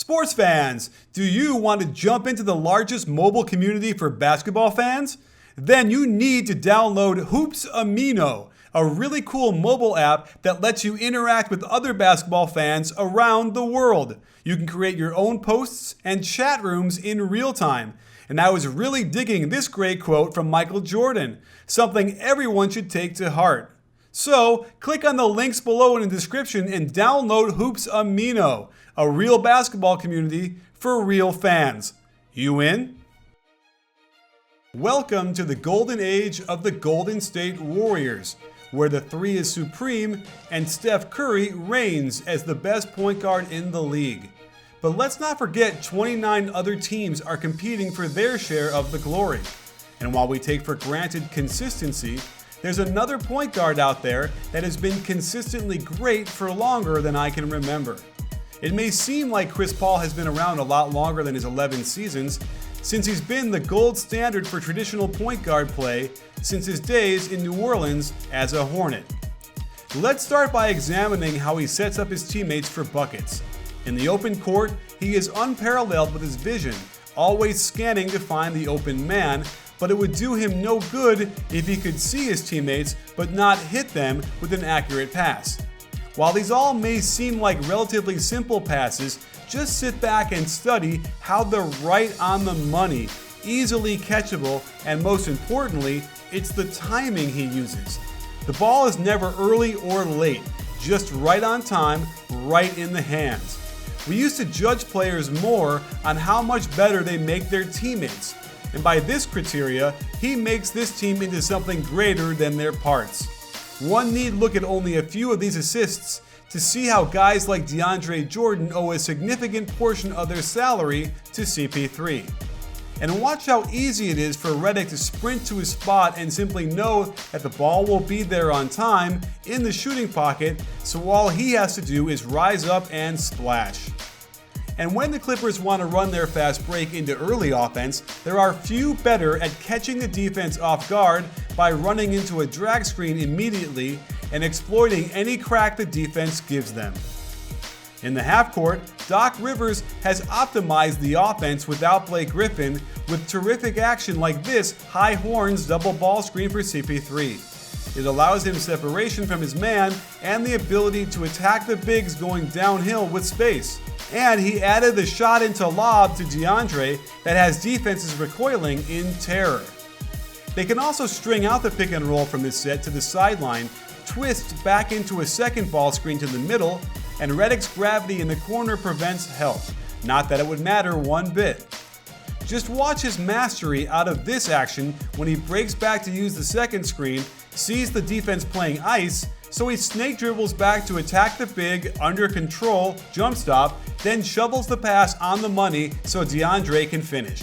Sports fans, do you want to jump into the largest mobile community for basketball fans? Then you need to download Hoops Amino, a really cool mobile app that lets you interact with other basketball fans around the world. You can create your own posts and chat rooms in real time. And I was really digging this great quote from Michael Jordan, something everyone should take to heart. So, click on the links below in the description and download Hoops Amino, a real basketball community for real fans. You in? Welcome to the golden age of the Golden State Warriors, where the three is supreme and Steph Curry reigns as the best point guard in the league. But let's not forget 29 other teams are competing for their share of the glory. And while we take for granted consistency, there's another point guard out there that has been consistently great for longer than I can remember. It may seem like Chris Paul has been around a lot longer than his 11 seasons, since he's been the gold standard for traditional point guard play since his days in New Orleans as a Hornet. Let's start by examining how he sets up his teammates for buckets. In the open court, he is unparalleled with his vision, always scanning to find the open man, but it would do him no good if he could see his teammates but not hit them with an accurate pass. While these all may seem like relatively simple passes, just sit back and study how they're right on the money, easily catchable, and most importantly, it's the timing he uses. The ball is never early or late, just right on time, right in the hands. We used to judge players more on how much better they make their teammates. And by this criteria, he makes this team into something greater than their parts. One need look at only a few of these assists to see how guys like DeAndre Jordan owe a significant portion of their salary to CP3. And watch how easy it is for Redick to sprint to his spot and simply know that the ball will be there on time in the shooting pocket, so all he has to do is rise up and splash. And when the Clippers want to run their fast break into early offense, there are few better at catching the defense off guard by running into a drag screen immediately and exploiting any crack the defense gives them. In the half court, Doc Rivers has optimized the offense without Blake Griffin with terrific action like this high horns double ball screen for CP3. It allows him separation from his man and the ability to attack the bigs going downhill with space. And he added the shot into lob to DeAndre that has defenses recoiling in terror. They can also string out the pick and roll from this set to the sideline, twist back into a second ball screen to the middle, and Redick's gravity in the corner prevents help. Not that it would matter one bit. Just watch his mastery out of this action when he breaks back to use the second screen, sees the defense playing ice, so he snake dribbles back to attack the big, under control, jump stop, then shovels the pass on the money so DeAndre can finish.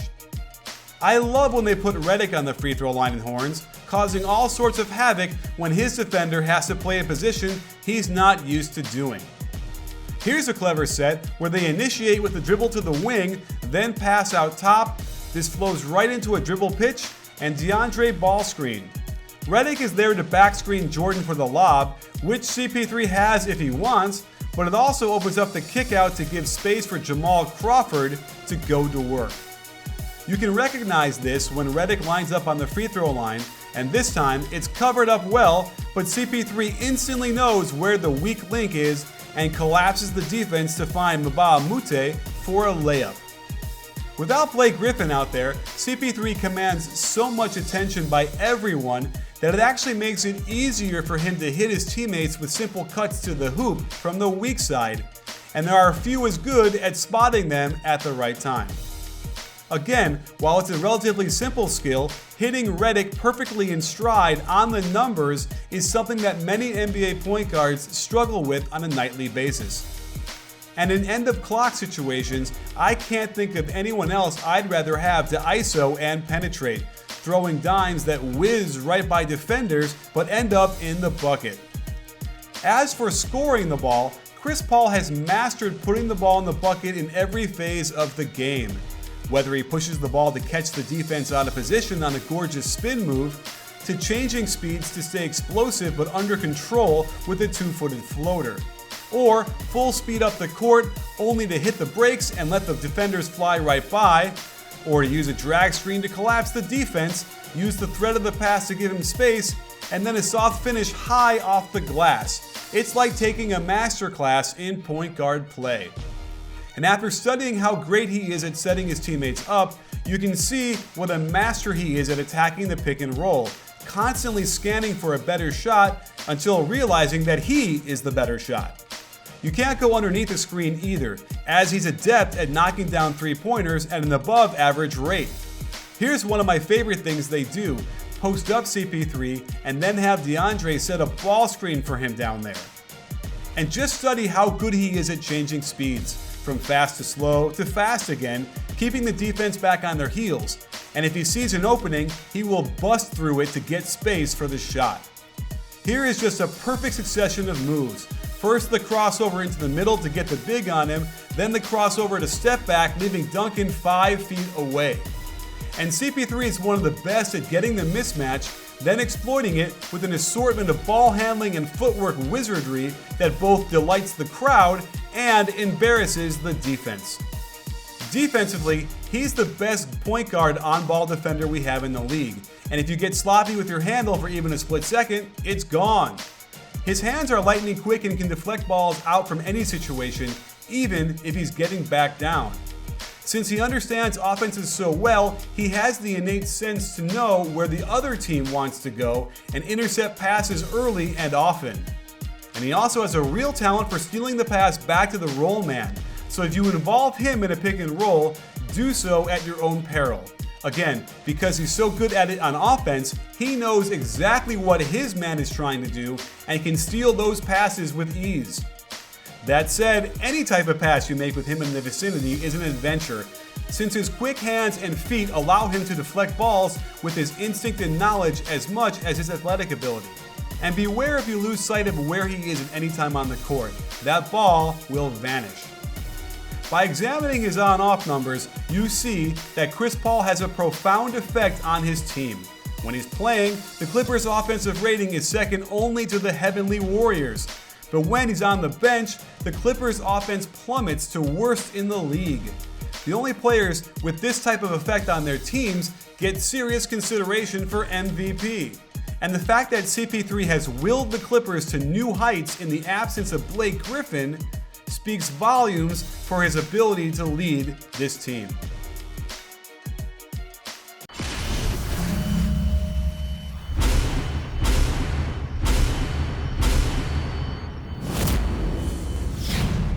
I love when they put Redick on the free throw line in horns, causing all sorts of havoc when his defender has to play a position he's not used to doing. Here's a clever set where they initiate with the dribble to the wing, then pass out top. This flows right into a dribble pitch and DeAndre ball screen. Redick is there to back screen Jordan for the lob, which CP3 has if he wants, but it also opens up the kick out to give space for Jamal Crawford to go to work. You can recognize this when Redick lines up on the free throw line, and this time it's covered up well, but CP3 instantly knows where the weak link is and collapses the defense to find Mbah a Moute for a layup. Without Blake Griffin out there, CP3 commands so much attention by everyone that it actually makes it easier for him to hit his teammates with simple cuts to the hoop from the weak side, and there are few as good at spotting them at the right time. Again, while it's a relatively simple skill, hitting Redick perfectly in stride on the numbers is something that many NBA point guards struggle with on a nightly basis. And in end-of-clock situations, I can't think of anyone else I'd rather have to ISO and penetrate, throwing dimes that whiz right by defenders but end up in the bucket. As for scoring the ball, Chris Paul has mastered putting the ball in the bucket in every phase of the game. Whether he pushes the ball to catch the defense out of position on a gorgeous spin move, to changing speeds to stay explosive but under control with a two-footed floater. or full speed up the court only to hit the brakes and let the defenders fly right by, or to use a drag screen to collapse the defense, use the threat of the pass to give him space, and then a soft finish high off the glass. It's like taking a masterclass in point guard play. And after studying how great he is at setting his teammates up, you can see what a master he is at attacking the pick and roll, constantly scanning for a better shot until realizing that he is the better shot. You can't go underneath the screen either, as he's adept at knocking down three-pointers at an above average rate. Here's one of my favorite things they do: post up CP3 and then have DeAndre set a ball screen for him down there. And just study how good he is at changing speeds, from fast to slow to fast again, keeping the defense back on their heels. And if he sees an opening, he will bust through it to get space for the shot. Here is just a perfect succession of moves. First the crossover into the middle to get the big on him, then the crossover to step back, leaving Duncan 5 feet away. And CP3 is one of the best at getting the mismatch, then exploiting it with an assortment of ball handling and footwork wizardry that both delights the crowd and embarrasses the defense. Defensively, he's the best point guard on-ball defender we have in the league, and if you get sloppy with your handle for even a split second, it's gone. His hands are lightning quick and can deflect balls out from any situation, even if he's getting back down. Since he understands offenses so well, he has the innate sense to know where the other team wants to go and intercept passes early and often. And he also has a real talent for stealing the pass back to the roll man, so if you involve him in a pick and roll, do so at your own peril. Again, because he's so good at it on offense, he knows exactly what his man is trying to do and can steal those passes with ease. That said, any type of pass you make with him in the vicinity is an adventure, since his quick hands and feet allow him to deflect balls with his instinct and knowledge as much as his athletic ability. And beware if you lose sight of where he is at any time on the court. That ball will vanish. By examining his on-off numbers, you see that Chris Paul has a profound effect on his team. When he's playing, the Clippers' offensive rating is second only to the Heavenly Warriors. But when he's on the bench, the Clippers' offense plummets to worst in the league. The only players with this type of effect on their teams get serious consideration for MVP. And the fact that CP3 has willed the Clippers to new heights in the absence of Blake Griffin speaks volumes for his ability to lead this team.